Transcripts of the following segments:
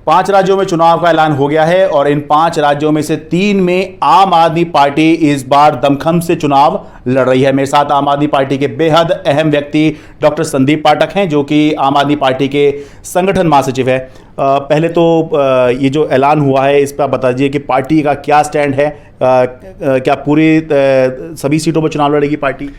5 राज्यों में चुनाव का ऐलान हो गया है और इन 5 राज्यों में से 3 में आम आदमी पार्टी इस बार दमखम से चुनाव लड़ रही है। मेरे साथ आम आदमी पार्टी के बेहद अहम व्यक्ति डॉक्टर संदीप पाठक हैं, जो कि आम आदमी पार्टी के संगठन महासचिव है। पहले तो ये जो ऐलान हुआ है इस पर बता दीजिए कि पार्टी का क्या स्टैंड है। क्या पूरी सभी सीटों पर चुनाव लड़ेगी पार्टी?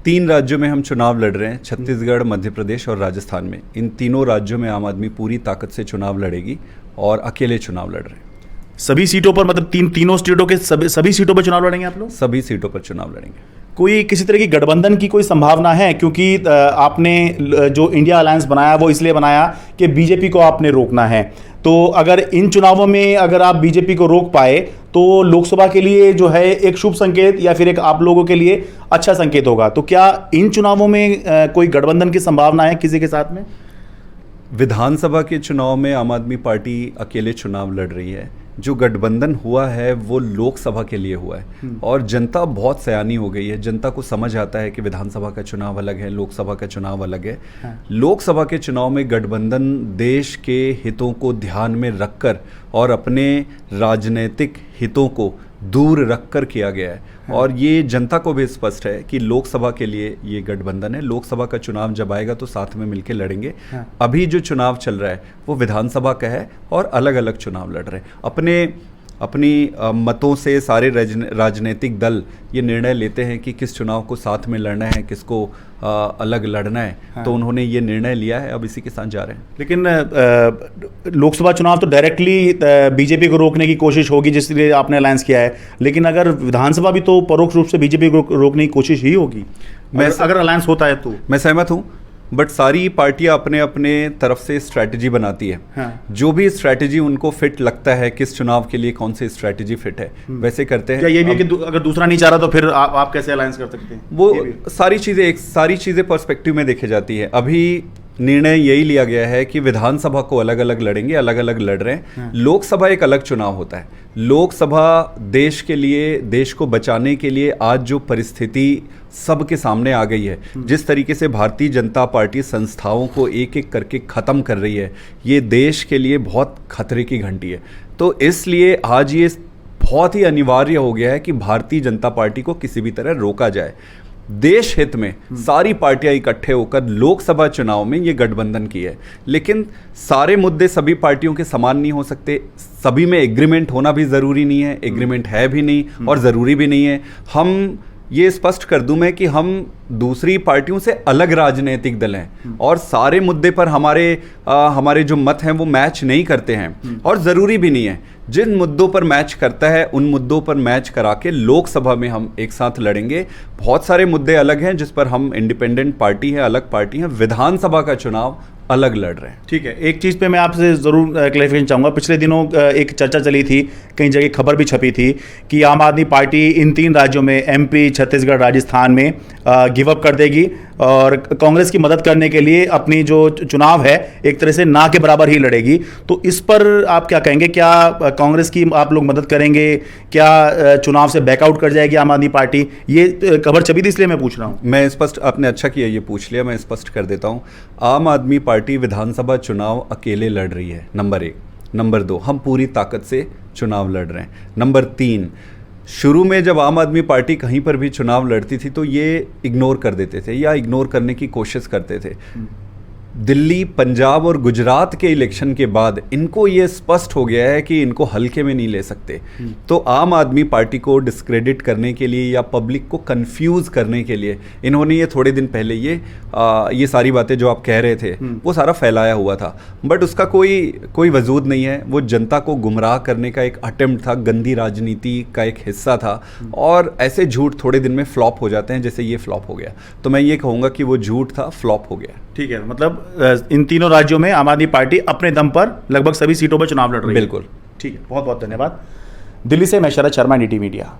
3 राज्यों में हम चुनाव लड़ रहे हैं, छत्तीसगढ़, मध्य प्रदेश और राजस्थान में। इन तीनों राज्यों में आम आदमी पूरी ताकत से चुनाव लड़ेगी और अकेले चुनाव लड़ रहे हैं। सभी सीटों पर, मतलब तीनों स्टेटों के सभी सीटों पर चुनाव लड़ेंगे आप लोग? सभी सीटों पर चुनाव लड़ेंगे। कोई किसी तरह की गठबंधन की कोई संभावना है? क्योंकि आपने जो इंडिया अलायंस बनाया वो इसलिए बनाया कि बीजेपी को आपने रोकना है। तो अगर इन चुनावों में अगर आप बीजेपी को रोक पाए तो लोकसभा के लिए जो है एक शुभ संकेत या फिर एक आप लोगों के लिए अच्छा संकेत होगा। तो क्या इन चुनावों में कोई गठबंधन की संभावना है किसी के साथ में? विधानसभा के चुनाव में आम आदमी पार्टी अकेले चुनाव लड़ रही है। जो गठबंधन हुआ है वो लोकसभा के लिए हुआ है और जनता बहुत सयानी हो गई है। जनता को समझ आता है कि विधानसभा का चुनाव अलग है, लोकसभा का चुनाव अलग है। लोकसभा के चुनाव में गठबंधन देश के हितों को ध्यान में रखकर और अपने राजनीतिक हितों को दूर रखकर किया गया है। और ये जनता को भी स्पष्ट है कि लोकसभा के लिए ये गठबंधन है। लोकसभा का चुनाव जब आएगा तो साथ में मिलकर लड़ेंगे। अभी जो चुनाव चल रहा है वो विधानसभा का है और अलग अलग चुनाव लड़ रहे हैं। अपनी मतों से सारे राजनीतिक दल ये निर्णय लेते हैं कि किस चुनाव को साथ में लड़ना है, किसको अलग लड़ना है। तो उन्होंने ये निर्णय लिया है, अब इसी के साथ जा रहे हैं। लेकिन लोकसभा चुनाव तो डायरेक्टली बीजेपी को रोकने की कोशिश होगी जिसलिए आपने अलायंस किया है, लेकिन अगर विधानसभा भी तो परोक्ष रूप से बीजेपी को रोकने की कोशिश ही होगी अगर अलायंस होता है तो। मैं सहमत हूँ, बट सारी पार्टियां अपने अपने तरफ से स्ट्रैटेजी बनाती है। जो भी स्ट्रैटेजी उनको फिट लगता है, किस चुनाव के लिए कौन सी स्ट्रैटेजी फिट है वैसे करते हैं। क्या ये भी है कि अगर दूसरा नहीं चाह रहा तो फिर आप कैसे अलायंस कर सकते हैं? वो सारी चीजें पर्सपेक्टिव में देखी जाती है। अभी निर्णय यही लिया गया है कि विधानसभा को अलग अलग लड़ेंगे, अलग अलग लड़ रहे हैं। लोकसभा एक अलग चुनाव होता है। लोकसभा देश के लिए, देश को बचाने के लिए आज जो परिस्थिति सबके सामने आ गई है, जिस तरीके से भारतीय जनता पार्टी संस्थाओं को एक एक करके खत्म कर रही है, ये देश के लिए बहुत खतरे की घंटी है। तो इसलिए आज ये बहुत ही अनिवार्य हो गया है कि भारतीय जनता पार्टी को किसी भी तरह रोका जाए। देश हित में सारी पार्टियां इकट्ठे होकर लोकसभा चुनाव में ये गठबंधन की है। लेकिन सारे मुद्दे सभी पार्टियों के समान नहीं हो सकते, सभी में एग्रीमेंट होना भी ज़रूरी नहीं है, एग्रीमेंट है भी नहीं और ज़रूरी भी नहीं है। हम ये स्पष्ट कर दूं मैं कि हम दूसरी पार्टियों से अलग राजनीतिक दल हैं और सारे मुद्दे पर हमारे जो मत हैं वो मैच नहीं करते हैं और ज़रूरी भी नहीं है। जिन मुद्दों पर मैच करता है उन मुद्दों पर मैच करा के लोकसभा में हम एक साथ लड़ेंगे। बहुत सारे मुद्दे अलग हैं जिस पर हम इंडिपेंडेंट पार्टी है, अलग पार्टी है। विधानसभा का चुनाव अलग लड़ रहे हैं। ठीक है, एक चीज़ पे मैं आपसे ज़रूर क्लैरिफिकेशन चाहूँगा। पिछले दिनों एक चर्चा चली थी, कई जगह खबर भी छपी थी कि आम आदमी पार्टी इन 3 राज्यों में MP, छत्तीसगढ़, राजस्थान में गिव अप कर देगी और कांग्रेस की मदद करने के लिए अपनी जो चुनाव है एक तरह से ना के बराबर ही लड़ेगी। तो इस पर आप क्या कहेंगे? क्या कांग्रेस की आप लोग मदद करेंगे? क्या चुनाव से बैकआउट कर जाएगी आम आदमी पार्टी? ये खबर छपी थी इसलिए मैं पूछ रहा हूँ। मैं स्पष्ट, आपने अच्छा किया ये पूछ लिया, मैं स्पष्ट कर देता हूँ। आम आदमी पार्टी विधानसभा चुनाव अकेले लड़ रही है, नंबर 1। नंबर 2, हम पूरी ताकत से चुनाव लड़ रहे हैं। नंबर 3, शुरू में जब आम आदमी पार्टी कहीं पर भी चुनाव लड़ती थी तो ये इग्नोर कर देते थे या इग्नोर करने की कोशिश करते थे। दिल्ली, पंजाब और गुजरात के इलेक्शन के बाद इनको ये स्पष्ट हो गया है कि इनको हल्के में नहीं ले सकते। तो आम आदमी पार्टी को डिस्क्रेडिट करने के लिए या पब्लिक को कंफ्यूज करने के लिए इन्होंने ये थोड़े दिन पहले ये सारी बातें जो आप कह रहे थे वो सारा फैलाया हुआ था। बट उसका कोई वजूद नहीं है। वो जनता को गुमराह करने का एक अटेम्प्ट था, गंदी राजनीति का एक हिस्सा था। और ऐसे झूठ थोड़े दिन में फ्लॉप हो जाते हैं, जैसे ये फ्लॉप हो गया। तो मैं ये कहूँगा कि वो झूठ था, फ्लॉप हो गया। ठीक है, मतलब इन तीनों राज्यों में आम आदमी पार्टी अपने दम पर लगभग सभी सीटों पर चुनाव लड़ रही है। बिल्कुल। ठीक है, बहुत बहुत धन्यवाद। दिल्ली से मैं शरद शर्मा, NDTV मीडिया।